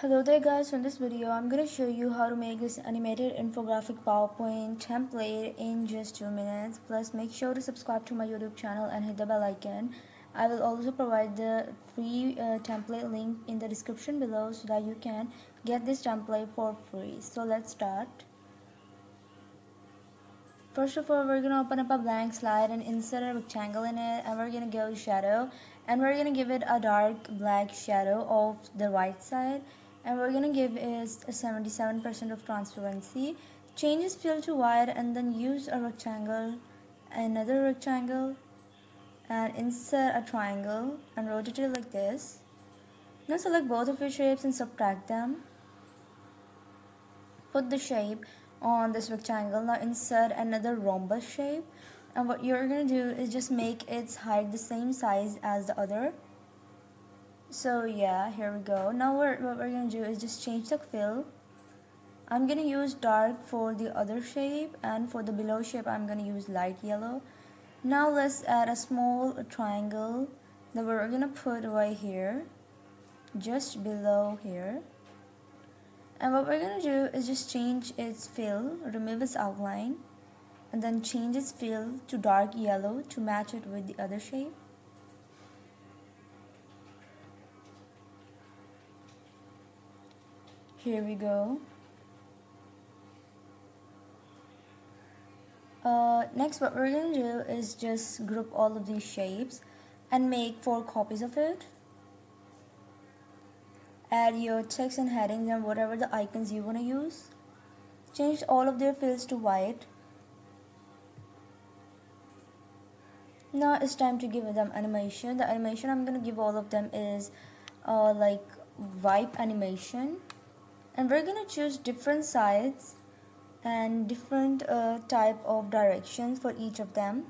Hello there guys, so in this video I'm going to show you how to make this animated infographic PowerPoint template in just 2 minutes. Plus make sure to subscribe to my YouTube channel and hit the bell icon. I will also provide the free template link in the description below so that you can get this template for free. So let's start. First of all, we're going to open up a blank slide and insert a rectangle in it, and we're going to go shadow, and we're going to give it a dark black shadow of the right side, and we're going to give it a 77% of transparency. Change this fill to white, and then use a rectangle, another rectangle, and insert a triangle and rotate it like this. Now select both of your shapes and subtract them. Put the shape on this rectangle. Now insert another rhombus shape, and what you're going to do is just make its height the same size as the other. So yeah, here we go. Now what we're going to do is just change the fill. I'm going to use dark for the other shape, and for the below shape I'm going to use light yellow. Now let's add a small triangle that we're going to put right here, just below here. And what we're going to do is just change its fill, remove its outline, and then change its fill to dark yellow to match it with the other shape. Here we go. Next, what we're going to do is just group all of these shapes and make 4 copies of it. Add your text and headings and whatever the icons you want to use. Change all of their fills to white. Now it's time to give them animation. The animation I'm going to give all of them is like wipe animation, and we're going to choose different sides and different type of directions for each of them.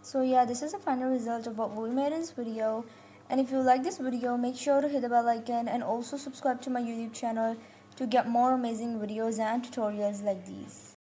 So yeah, this is the final result of what we made in this video, and if you like this video, make sure to hit the bell icon and also subscribe to my YouTube channel to get more amazing videos and tutorials like these.